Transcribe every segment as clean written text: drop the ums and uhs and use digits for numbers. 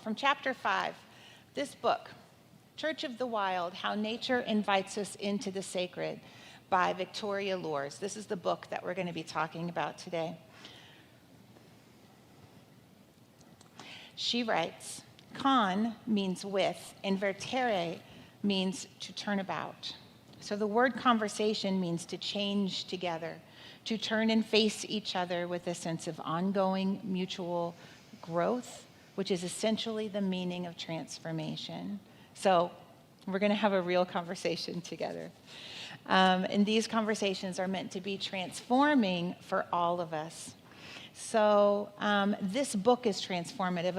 from chapter 5. This book, Church of the Wild, How Nature Invites Us into the Sacred, by Victoria Lours. This is the book that we're going to be talking about today. She writes, "Con means with, and vertere means to turn about. So the word conversation means to change together, to turn and face each other with a sense of ongoing mutual growth, which is essentially the meaning of transformation." So we're going to have a real conversation together. And these conversations are meant to be transforming for all of us. So this book is transformative.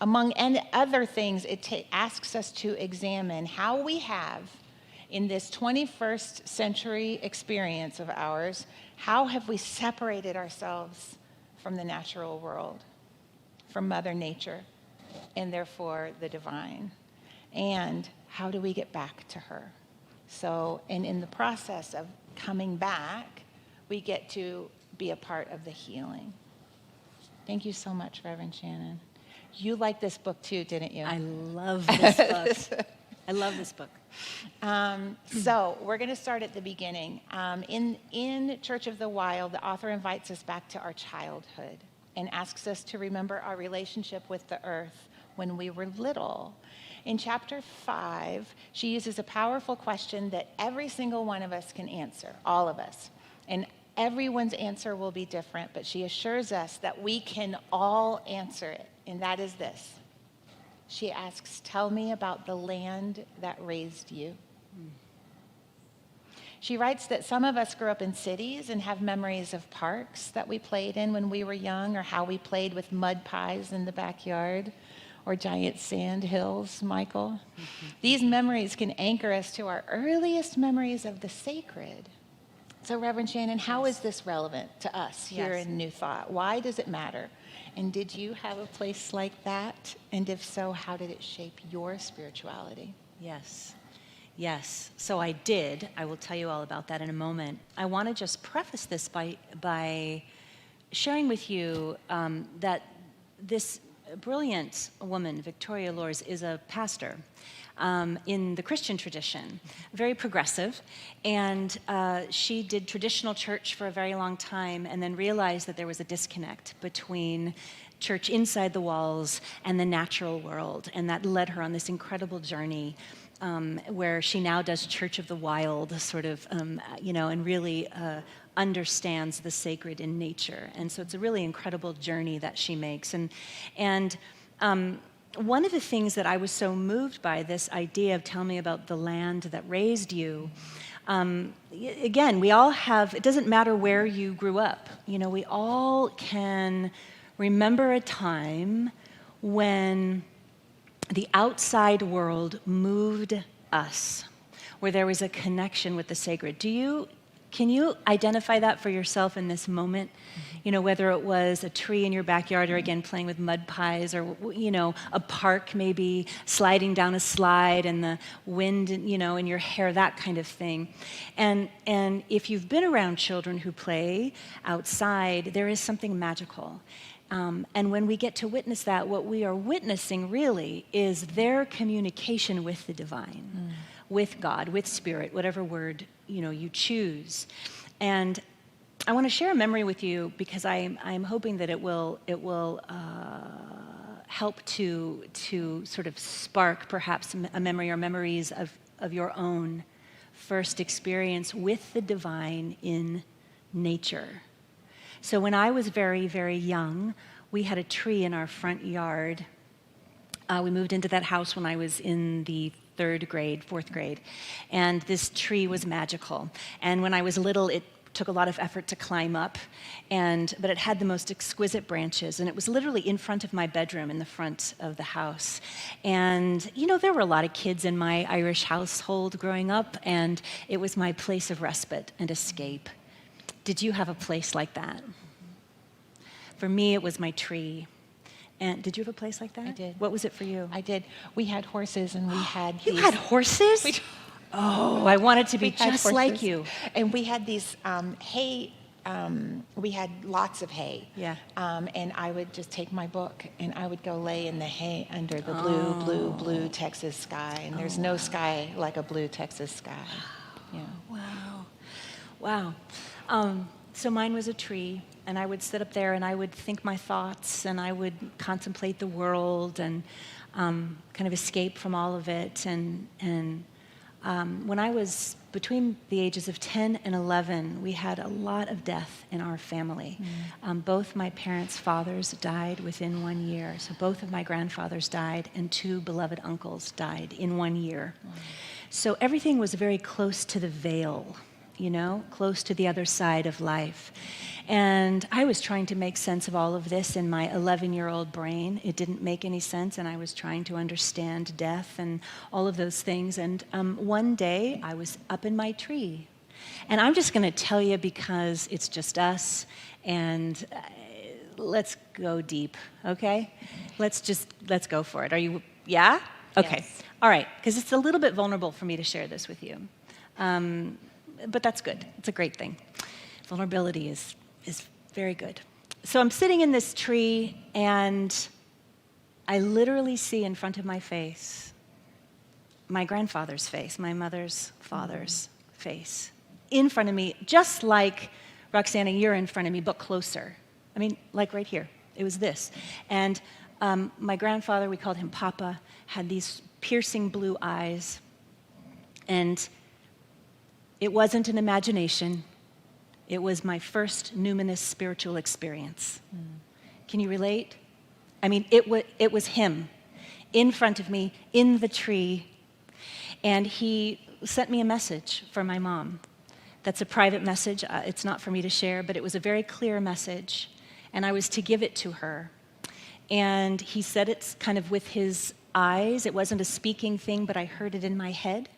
Among other things, it asks us to examine how we have, in this 21st century experience of ours, how have we separated ourselves from the natural world, from Mother Nature, and therefore the divine? And how do we get back to her? So, and in the process of coming back, we get to be a part of the healing. Thank you so much, Reverend Shannon. You liked this book too, didn't you? I love this book. I love this book. So we're going to start at the beginning. In Church of the Wild, the author invites us back to our childhood and asks us to remember our relationship with the earth when we were little. In chapter 5, she uses a powerful question that every single one of us can answer, all of us. And everyone's answer will be different, but she assures us that we can all answer it, and that is this. She asks, "Tell me about the land that raised you." She writes that some of us grew up in cities and have memories of parks that we played in when we were young, or how we played with mud pies in the backyard, or giant sand hills, Michael. These memories can anchor us to our earliest memories of the sacred. So, Reverend Shannon, how is this relevant to us here in New Thought? Why does it matter? And did you have a place like that? And if so, how did it shape your spirituality? Yes. So I did. I will tell you all about that in a moment. I want to just preface this by sharing with you that this brilliant woman, Victoria Lours, is a pastor in the Christian tradition, very progressive, and she did traditional church for a very long time and then realized that there was a disconnect between church inside the walls and the natural world, and that led her on this incredible journey where she now does Church of the Wild, sort of, and really understands the sacred in nature. And so it's a really incredible journey that she makes. And one of the things that I was so moved by, this idea of "tell me about the land that raised you," again, we all have, it doesn't matter where you grew up, we all can remember a time when the outside world moved us, where there was a connection with the sacred. Can you identify that for yourself in this moment? Whether it was a tree in your backyard, or again, playing with mud pies, or, a park maybe sliding down a slide and the wind, in your hair, that kind of thing. And if you've been around children who play outside, there is something magical. And when we get to witness that, what we are witnessing really is their communication with the divine, with God, with Spirit, whatever word you choose. And I want to share a memory with you because I'm hoping that it will help to sort of spark perhaps a memory or memories of your own first experience with the divine in nature. So when I was very, very young, we had a tree in our front yard. We moved into that house when I was in the fourth grade, and this tree was magical. And when I was little, it took a lot of effort to climb up, but it had the most exquisite branches, and it was literally in front of my bedroom in the front of the house. And there were a lot of kids in my Irish household growing up, and it was my place of respite and escape. Did you have a place like that? For me, it was my tree. And did you have a place like that? I did. What was it for you? I did. We had horses, and we had You had horses? Oh, I wanted to be just like you. And we had these hay we had lots of hay. Yeah. And I would just take my book and I would go lay in the hay under the blue Texas sky. And there's no sky like a blue Texas sky. Yeah. Wow. So mine was a tree, and I would sit up there and I would think my thoughts and I would contemplate the world and kind of escape from all of it. And when I was between the ages of 10 and 11, we had a lot of death in our family. Both my parents' fathers died within 1 year. So both of my grandfathers died, and 2 beloved uncles died in 1 year. So everything was very close to the veil, close to the other side of life. And I was trying to make sense of all of this in my 11-year-old brain. It didn't make any sense, and I was trying to understand death and all of those things. And one day, I was up in my tree. And I'm just going to tell you because it's just us, and let's go deep, okay? Let's go for it. Are you, yeah? Okay. Yes. All right, because it's a little bit vulnerable for me to share this with you. But that's good. It's a great thing. Vulnerability is very good. So I'm sitting in this tree, and I literally see in front of my face my grandfather's face, my mother's father's face, in front of me, just like, Roxana, you're in front of me, but closer. I mean, like right here. It was this. And my grandfather, we called him Papa, had these piercing blue eyes, and it wasn't an imagination. It was my first numinous spiritual experience. Can you relate? I mean, it was him in front of me, in the tree, and he sent me a message for my mom. That's a private message. It's not for me to share, but it was a very clear message, and I was to give it to her. And he said it kind of with his eyes. It wasn't a speaking thing, but I heard it in my head.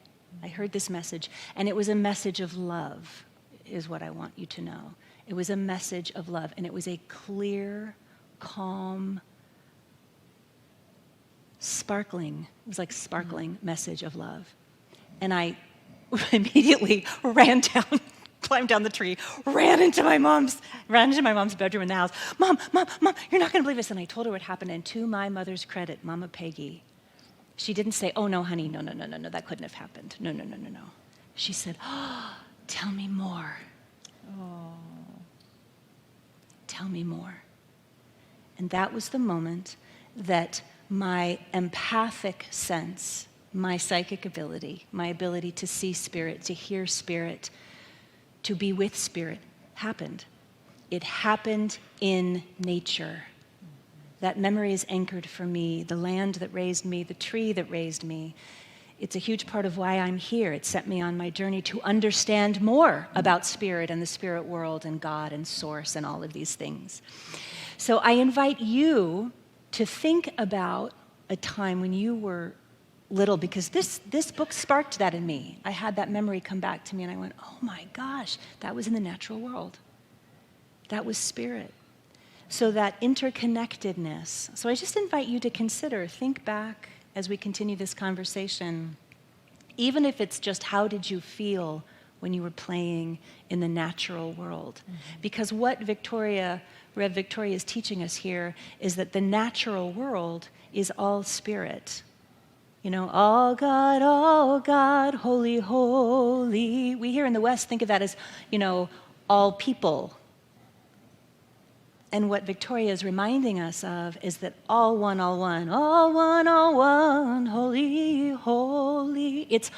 I heard this message, and it was a message of love, is what I want you to know. It was a message of love, and it was a clear, calm, sparkling message of love. And I immediately ran down, climbed down the tree, ran into my mom's bedroom in the house. Mom, you're not going to believe this. And I told her what happened, and to my mother's credit, Mama Peggy, she didn't say, oh, no, honey, no, that couldn't have happened. No. She said, oh, tell me more. Oh. Tell me more. And that was the moment that my empathic sense, my psychic ability, my ability to see spirit, to hear spirit, to be with spirit, happened. It happened in nature. That memory is anchored for me, the land that raised me, the tree that raised me. It's a huge part of why I'm here. It set me on my journey to understand more about spirit and the spirit world and God and source and all of these things. So I invite you to think about a time when you were little, because this book sparked that in me. I had that memory come back to me, and I went, oh my gosh, that was in the natural world. That was spirit. So that interconnectedness. So I just invite you to consider, think back as we continue this conversation, even if it's just how did you feel when you were playing in the natural world. Because what Rev Victoria is teaching us here is that the natural world is all spirit. All God, holy, holy. We here in the West think of that as, all people. And what Victoria is reminding us of is that all one, holy, holy. It's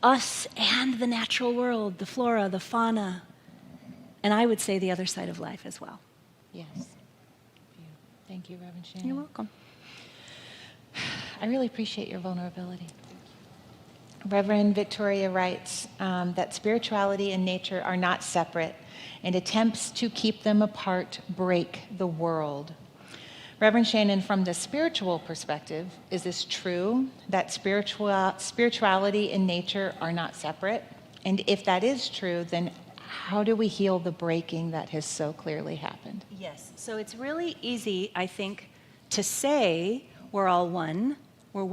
us and the natural world, the flora, the fauna, and I would say the other side of life as well. Yes. Thank you, Reverend Shannon. You're welcome. I really appreciate your vulnerability. Reverend Victoria writes that spirituality and nature are not separate, and attempts to keep them apart break the world. Reverend Shannon, from the spiritual perspective, is this true, that spirituality and nature are not separate? And if that is true, then how do we heal the breaking that has so clearly happened? Yes, so it's really easy, I think, to say we're all one, we're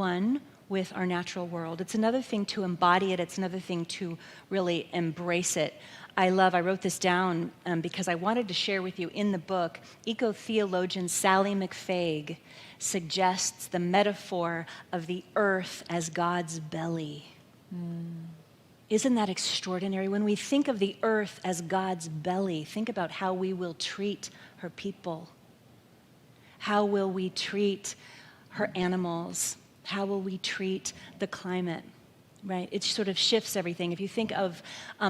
with our natural world. It's another thing to embody it. It's another thing to really embrace it. I wrote this down because I wanted to share with you in the book, eco-theologian Sally McFaig suggests the metaphor of the earth as God's belly. Isn't that extraordinary? When we think of the earth as God's belly, think about how we will treat her people. How will we treat her animals? How will we treat the climate? Right? It sort of shifts everything. If you think of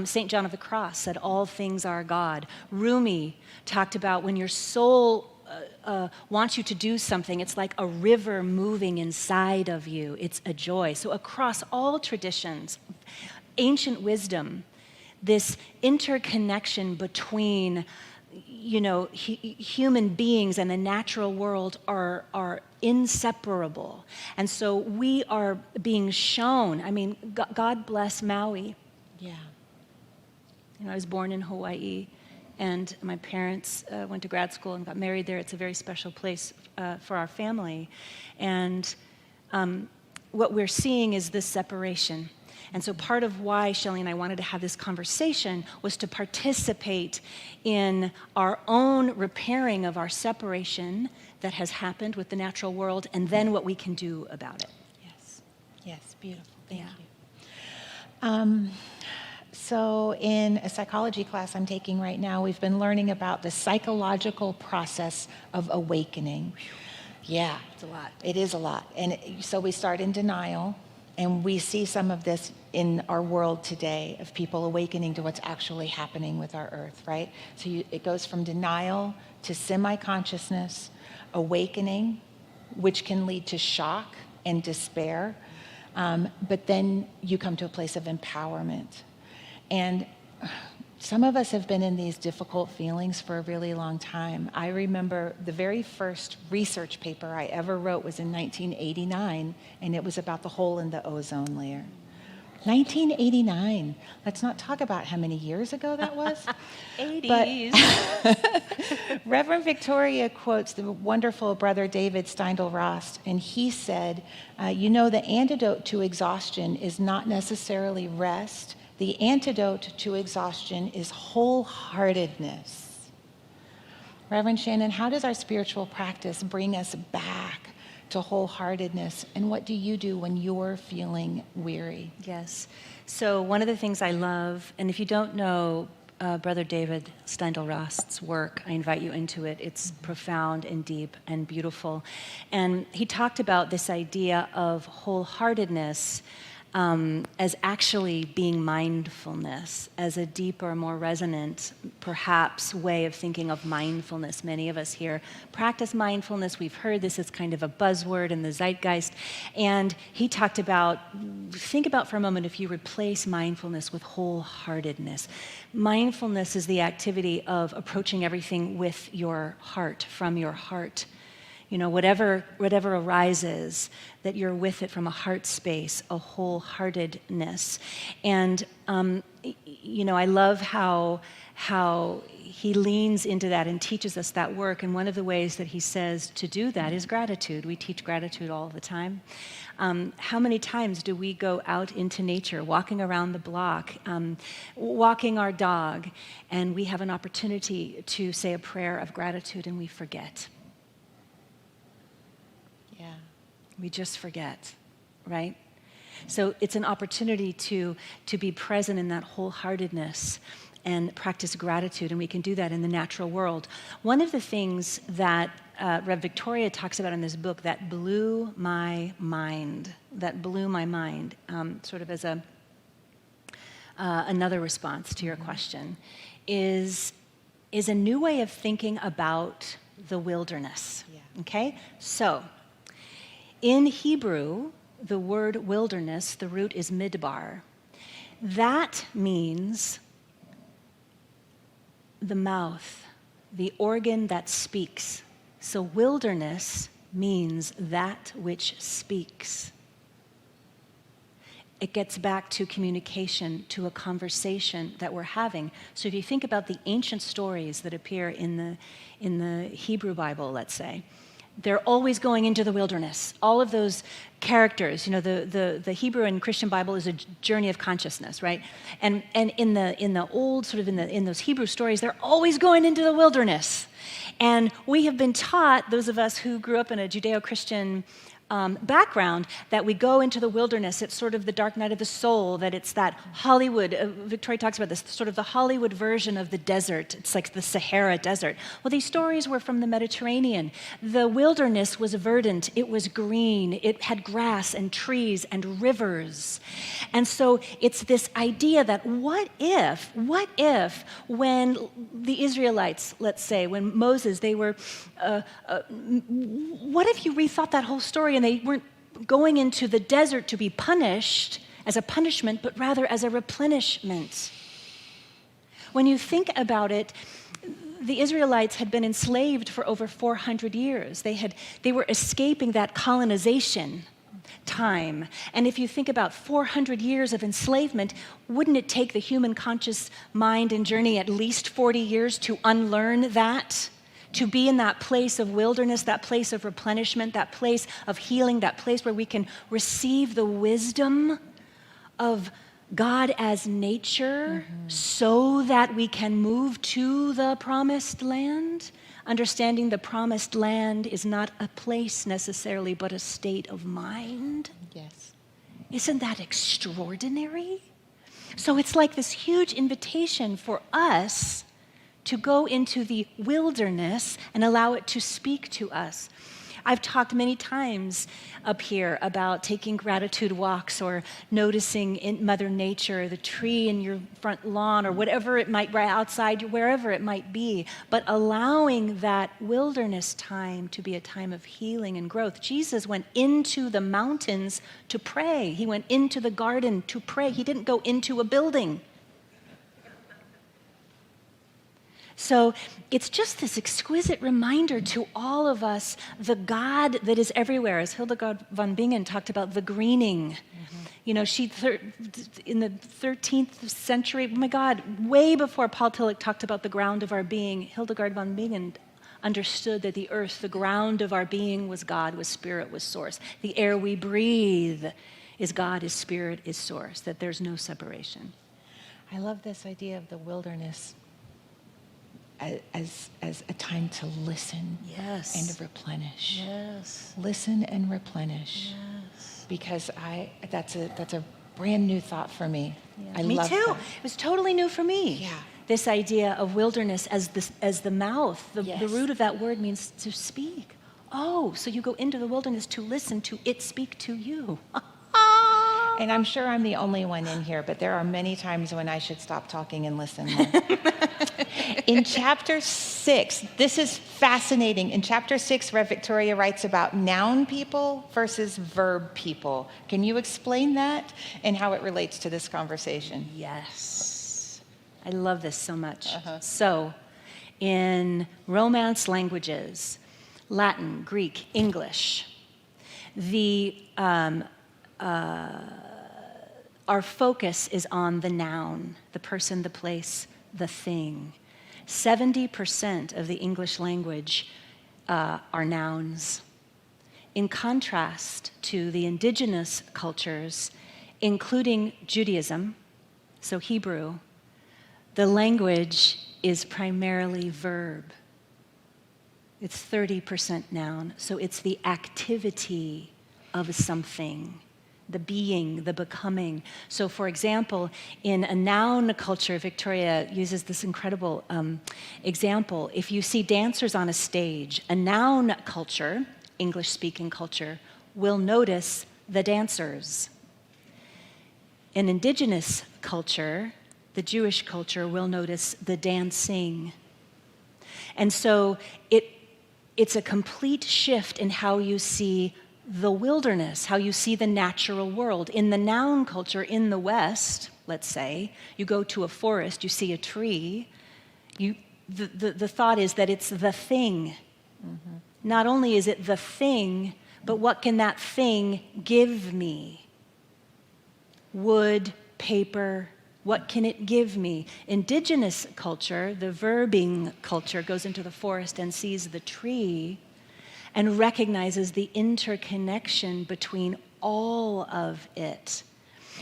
St. John of the Cross said, all things are God. Rumi talked about when your soul wants you to do something, it's like a river moving inside of you. It's a joy. So across all traditions, ancient wisdom, this interconnection between human beings and the natural world are inseparable. And so we are being shown, God bless Maui. Yeah. I was born in Hawaii, and my parents went to grad school and got married there. It's a very special place for our family. And what we're seeing is this separation. And so part of why Shelley and I wanted to have this conversation was to participate in our own repairing of our separation that has happened with the natural world, and then what we can do about it. Yes, beautiful. Thank you. So in a psychology class I'm taking right now, we've been learning about the psychological process of awakening. Yeah. It's a lot. It is a lot. And so we start in denial, and we see some of this in our world today of people awakening to what's actually happening with our earth, right? So it goes from denial to semi-consciousness, awakening, which can lead to shock and despair. But then you come to a place of empowerment. And some of us have been in these difficult feelings for a really long time. I remember the very first research paper I ever wrote was in 1989, and it was about the hole in the ozone layer. 1989. Let's not talk about how many years ago that was. 80s. Reverend Victoria quotes the wonderful brother David Steindl-Rast, and he said, the antidote to exhaustion is not necessarily rest. The antidote to exhaustion is wholeheartedness. Reverend Shannon, how does our spiritual practice bring us back to wholeheartedness? And what do you do when you're feeling weary? Yes. So one of the things I love, and if you don't know Brother David Steindl-Rast's work, I invite you into it. It's profound and deep and beautiful. And he talked about this idea of wholeheartedness as actually being mindfulness, as a deeper, more resonant, perhaps, way of thinking of mindfulness. Many of us here practice mindfulness. We've heard this as kind of a buzzword in the zeitgeist. And he talked about, think about for a moment if you replace mindfulness with wholeheartedness. Mindfulness is the activity of approaching everything with your heart, from your heart. Whatever arises, that you're with it from a heart space, a wholeheartedness. And, I love how he leans into that and teaches us that work. And one of the ways that he says to do that is gratitude. We teach gratitude all the time. How many times do we go out into nature, walking around the block, walking our dog, and we have an opportunity to say a prayer of gratitude and we forget? We just forget, right? So it's an opportunity to be present in that wholeheartedness and practice gratitude, and we can do that in the natural world. One of the things that Rev Victoria talks about in this book that blew my mind, sort of as another response to your question, is a new way of thinking about the wilderness, okay? So, in Hebrew, the word wilderness, the root is midbar. That means the mouth, the organ that speaks. So wilderness means that which speaks. It gets back to communication, to a conversation that we're having. So if you think about the ancient stories that appear in the Hebrew Bible, let's say, They're always going into the wilderness. All of those characters, the Hebrew and Christian Bible is a journey of consciousness, right? And in the old, sort of in those Hebrew stories, they're always going into the wilderness. And we have been taught, those of us who grew up in a Judeo-Christian background, that we go into the wilderness. It's sort of the dark night of the soul, that it's that Hollywood, Victoria talks about this, sort of the Hollywood version of the desert. It's like the Sahara Desert. Well, these stories were from the Mediterranean. The wilderness was verdant, it was green, it had grass and trees and rivers. And so it's this idea that what if when the Israelites, let's say, when Moses, they were, what if you rethought that whole story and they weren't going into the desert to be punished as a punishment, but rather as a replenishment? When you think about it, the Israelites had been enslaved for over 400 years. They were escaping that colonization time. And if you think about 400 years of enslavement, wouldn't it take the human conscious mind and journey at least 40 years to unlearn that? To be in that place of wilderness, that place of replenishment, that place of healing, that place where we can receive the wisdom of God as nature, so that we can move to the promised land, understanding the promised land is not a place necessarily, but a state of mind. Yes. Isn't that extraordinary? So it's like this huge invitation for us to go into the wilderness and allow it to speak to us. I've talked many times up here about taking gratitude walks or noticing in Mother Nature, the tree in your front lawn or whatever it might, right outside, wherever it might be, but allowing that wilderness time to be a time of healing and growth. Jesus went into the mountains to pray. He went into the garden to pray. He didn't go into a building. So it's just this exquisite reminder to all of us, the God that is everywhere. As Hildegard von Bingen talked about, the greening. In the 13th century, oh my God, way before Paul Tillich talked about the ground of our being, Hildegard von Bingen understood that the earth, the ground of our being, was God, was spirit, was source. The air we breathe is God, is spirit, is source, that there's no separation. I love this idea of the wilderness as a time to listen and replenish. Yes. Listen and replenish. Yes. Because that's a brand new thought for me. Yeah. I Me love too. that. It was totally new for me. Yeah. This idea of wilderness as the mouth. The Yes. root of that word means to speak. Oh, so you go into the wilderness to listen to it speak to you. And I'm sure I'm the only one in here, but there are many times when I should stop talking and listen more. In chapter 6, this is fascinating. In chapter 6, where Victoria writes about noun people versus verb people. Can you explain that and how it relates to this conversation? Yes. I love this so much. So, in Romance languages, Latin, Greek, English, our focus is on the noun, the person, the place, the thing. 70% of the English language are nouns. In contrast to the indigenous cultures, including Judaism, so Hebrew, the language is primarily verb. It's 30% noun, so it's the activity of something, the being, the becoming. So for example, in a noun culture, Victoria uses this incredible example. If you see dancers on a stage, a noun culture, English-speaking culture, will notice the dancers. An indigenous culture, the Jewish culture, will notice the dancing. And so it's a complete shift in how you see the wilderness, how you see the natural world. In the noun culture in the West, let's say, you go to a forest, you see a tree, the thought is that it's the thing. Not only is it the thing, but what can that thing give me? Wood, paper, what can it give me? Indigenous culture, the verbing culture, goes into the forest and sees the tree and recognizes the interconnection between all of it.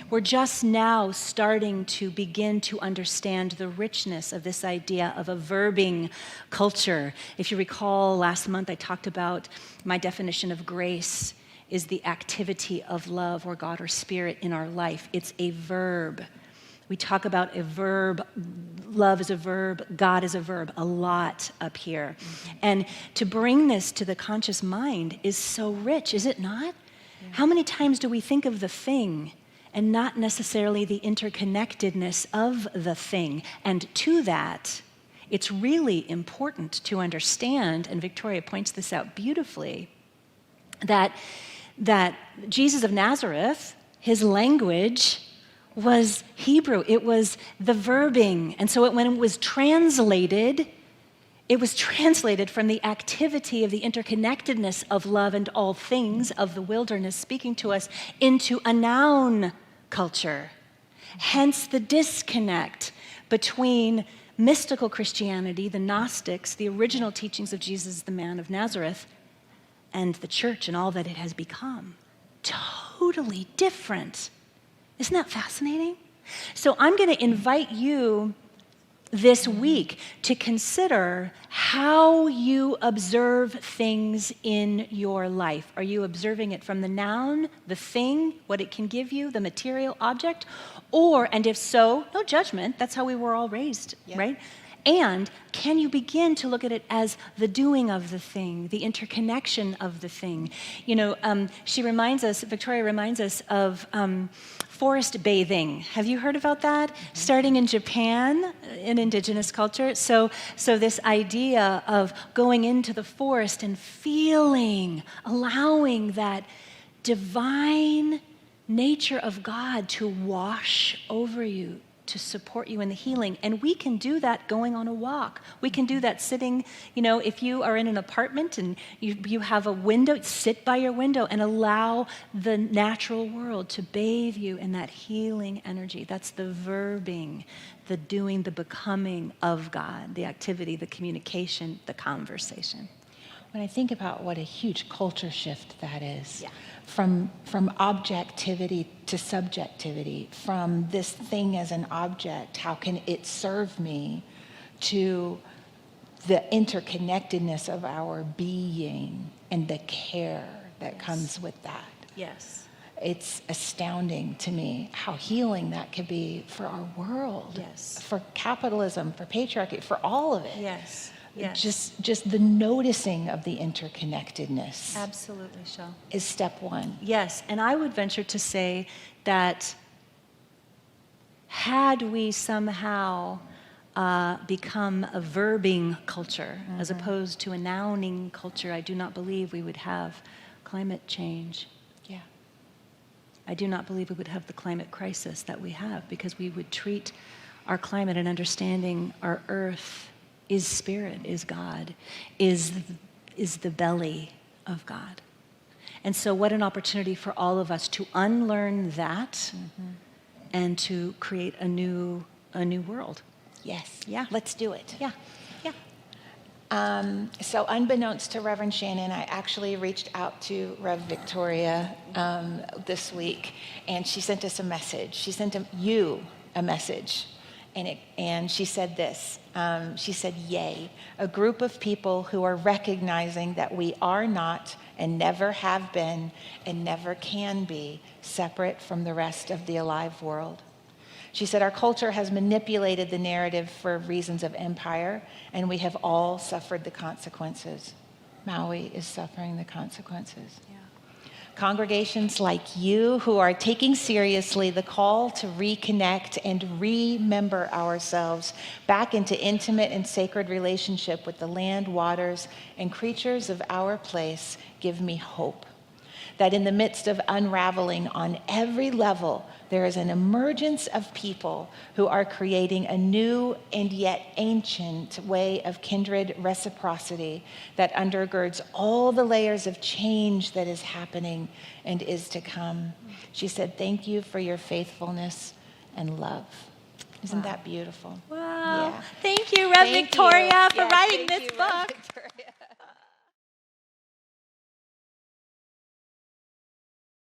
We're just now starting to begin to understand the richness of this idea of a verbing culture. If you recall, last month I talked about my definition of grace is the activity of love or God or spirit in our life. It's a verb. We talk about a verb, love is a verb, God is a verb, a lot up here. And to bring this to the conscious mind is so rich, is it not? Yeah. How many times do we think of the thing and not necessarily the interconnectedness of the thing? And to that, it's really important to understand, and Victoria points this out beautifully, that Jesus of Nazareth, his language was Hebrew. It was the verbing. And so when it was translated from the activity of the interconnectedness of love and all things of the wilderness speaking to us into a noun culture. Hence the disconnect between mystical Christianity, the Gnostics, the original teachings of Jesus, the man of Nazareth, and the church and all that it has become. Totally different. Isn't that fascinating? So I'm going to invite you this week to consider how you observe things in your life. Are you observing it from the noun, the thing, what it can give you, the material object? Or, and if so, no judgment, that's how we were all raised, right? And can you begin to look at it as the doing of the thing, the interconnection of the thing? You know, Victoria reminds us of forest bathing. Have you heard about that? Starting in Japan, in indigenous culture. So this idea of going into the forest and feeling, allowing that divine nature of God to wash over you, to support you in the healing. And we can do that going on a walk. We can do that sitting, you know, if you are in an apartment and you have a window, sit by your window and allow the natural world to bathe you in that healing energy. That's the verbing, the doing, the becoming of God, the activity, the communication, the conversation. When I think about what a huge culture shift that is, from objectivity to subjectivity, from this thing as an object, how can it serve me, to the interconnectedness of our being and the care that comes with that. Yes. It's astounding to me how healing that could be for our world, for capitalism, for patriarchy, for all of it. Yes. Just the noticing of the interconnectedness. Absolutely, Shel. Is step one. Yes, and I would venture to say that had we somehow become a verbing culture as opposed to a nouning culture, I do not believe we would have climate change. Yeah. I do not believe we would have the climate crisis that we have, because we would treat our climate and understanding our earth is spirit, is God, is the belly of God. And so what an opportunity for all of us to unlearn that and to create a new world. Yes. Yeah. Let's do it. Yeah. So unbeknownst to Reverend Shannon, I actually reached out to Rev Victoria this week, and she sent us a message. She sent you a message. And she said this, she said, yay, a group of people who are recognizing that we are not and never have been and never can be separate from the rest of the alive world. She said, our culture has manipulated the narrative for reasons of empire, and we have all suffered the consequences. Maui is suffering the consequences. Congregations like you who are taking seriously the call to reconnect and remember ourselves back into intimate and sacred relationship with the land, waters, and creatures of our place give me hope that in the midst of unraveling on every level, there is an emergence of people who are creating a new and yet ancient way of kindred reciprocity that undergirds all the layers of change that is happening and is to come. She said, thank you for your faithfulness and love. Isn't that beautiful? Wow. Yeah. Thank you, Rev Victoria, for writing this book.